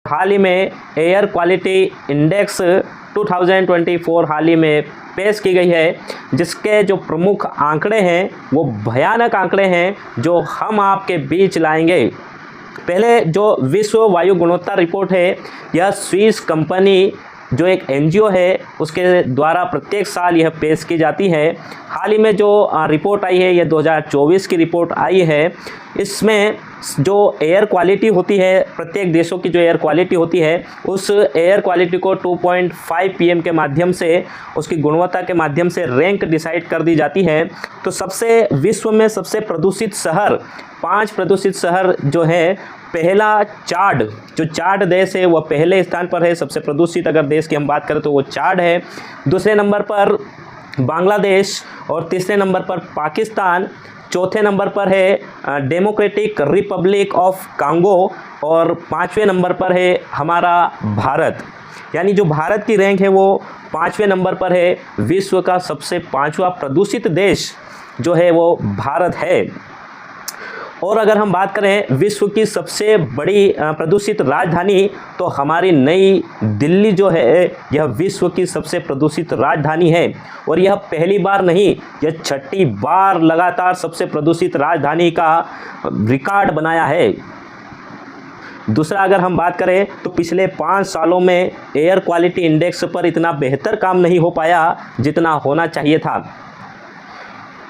हाल ही में air quality index 2024 हाल ही में पेश की गई है, जिसके जो प्रमुख आंकड़े हैं वो भयानक आंकड़े हैं जो हम आपके बीच लाएंगे। पहले जो विश्व वायु गुणवत्ता रिपोर्ट है, यह स्विस कंपनी जो एक एनजीओ है उसके द्वारा प्रत्येक साल यह पेश की जाती है। हाल ही में जो रिपोर्ट आई है, यह 2024 की रिपोर्ट आई है। इसमें जो एयर क्वालिटी होती है, प्रत्येक देशों की जो एयर क्वालिटी होती है, उस एयर क्वालिटी को 2.5 पीएम के माध्यम से, उसकी गुणवत्ता के माध्यम से रैंक डिसाइड कर दी जाती है। तो सबसे विश्व में सबसे प्रदूषित शहर, 5 प्रदूषित शहर जो है, पहला चाड, जो चाड देश है वह पहले स्थान पर है। सबसे प्रदूषित अगर देश की हम बात करें तो वो चाड है। दूसरे नंबर पर बांग्लादेश और तीसरे नंबर पर पाकिस्तान, चौथे नंबर पर है डेमोक्रेटिक रिपब्लिक ऑफ कांगो और 5वें नंबर पर है हमारा भारत। यानी जो भारत की रैंक है वो 5वें नंबर पर है। विश्व का सबसे 5वां प्रदूषित देश जो है वो भारत है। और अगर हम बात करें विश्व की सबसे बड़ी प्रदूषित राजधानी, तो हमारी नई दिल्ली जो है यह विश्व की सबसे प्रदूषित राजधानी है। और यह पहली बार नहीं, यह 6ठी बार लगातार सबसे प्रदूषित राजधानी का रिकॉर्ड बनाया है। दूसरा अगर हम बात करें तो पिछले 5 सालों में एयर क्वालिटी इंडेक्स पर इतना बेहतर काम नहीं हो पाया जितना होना चाहिए था।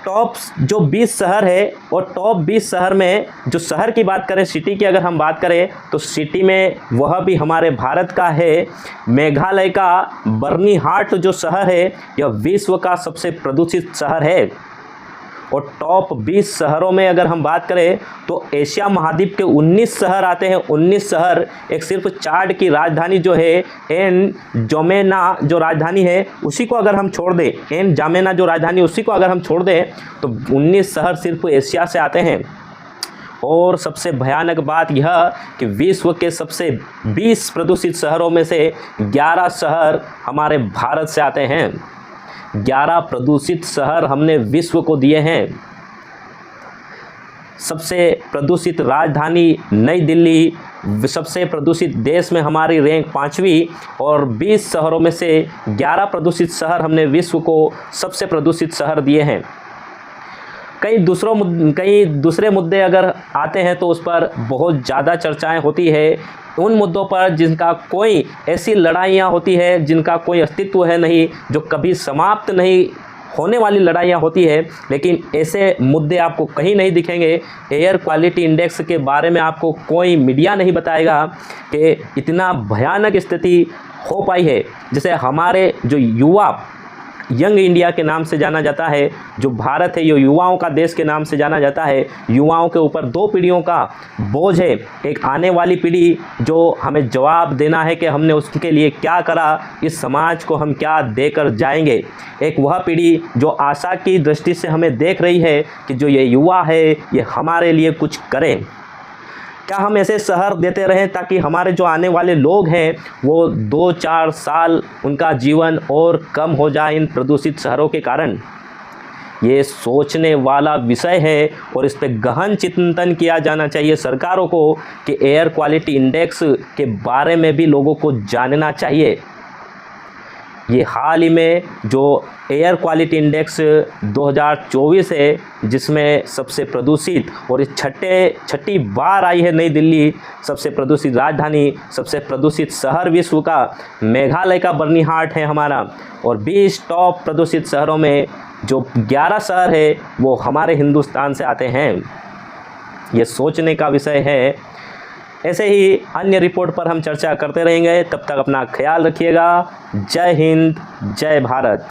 टॉप जो 20 शहर है, और टॉप 20 शहर में जो शहर की बात करें, सिटी की अगर हम बात करें तो सिटी में वह भी हमारे भारत का है। मेघालय का बर्नीहाट जो शहर है यह विश्व का सबसे प्रदूषित शहर है। और टॉप 20 शहरों में अगर हम बात करें तो एशिया महाद्वीप के 19 शहर आते हैं। 19 शहर, एक सिर्फ चाड की राजधानी जो है एन जामेना जो राजधानी है उसी को अगर हम छोड़ दें, एन जामेना जो राजधानी उसी को अगर हम छोड़ दें तो 19 शहर सिर्फ एशिया से आते हैं। और सबसे भयानक बात यह कि विश्व के सबसे 20 प्रदूषित शहरों में से 11 शहर हमारे भारत से आते हैं। 11 प्रदूषित शहर हमने विश्व को दिए हैं। सबसे प्रदूषित राजधानी नई दिल्ली, सबसे प्रदूषित देश में हमारी रैंक 5वीं, और 20 शहरों में से 11 प्रदूषित शहर हमने विश्व को सबसे प्रदूषित शहर दिए हैं। कई दूसरे मुद्दे अगर आते हैं तो उस पर बहुत ज़्यादा चर्चाएं होती है। उन मुद्दों पर जिनका कोई, ऐसी लड़ाइयाँ होती है जिनका कोई अस्तित्व है नहीं, जो कभी समाप्त नहीं होने वाली लड़ाइयाँ होती है, लेकिन ऐसे मुद्दे आपको कहीं नहीं दिखेंगे। एयर क्वालिटी इंडेक्स के बारे में आपको कोई मीडिया नहीं बताएगा कि इतना भयानक स्थिति हो पाई है। जैसे हमारे जो युवा, यंग इंडिया के नाम से जाना जाता है, जो भारत है ये युवाओं का देश के नाम से जाना जाता है। युवाओं के ऊपर 2 पीढ़ियों का बोझ है। एक आने वाली पीढ़ी जो हमें जवाब देना है कि हमने उसके लिए क्या करा, इस समाज को हम क्या देकर जाएंगे। एक वह पीढ़ी जो आशा की दृष्टि से हमें देख रही है कि जो ये युवा है ये हमारे लिए कुछ करें। क्या हम ऐसे शहर देते रहें ताकि हमारे जो आने वाले लोग हैं वो 2-4 साल उनका जीवन और कम हो जाए इन प्रदूषित शहरों के कारण? ये सोचने वाला विषय है और इस पर गहन चिंतन किया जाना चाहिए सरकारों को कि एयर क्वालिटी इंडेक्स के बारे में भी लोगों को जानना चाहिए। ये हाल ही में जो एयर क्वालिटी इंडेक्स 2024 है, जिसमें सबसे प्रदूषित, और इस 6ठी बार आई है नई दिल्ली सबसे प्रदूषित राजधानी, सबसे प्रदूषित शहर विश्व का मेघालय का बर्नीहाट है हमारा। और 20 टॉप प्रदूषित शहरों में जो 11 शहर है वो हमारे हिंदुस्तान से आते हैं। ये सोचने का विषय है। ऐसे ही अन्य रिपोर्ट पर हम चर्चा करते रहेंगे। तब तक अपना ख्याल रखिएगा। जय हिंद, जय भारत।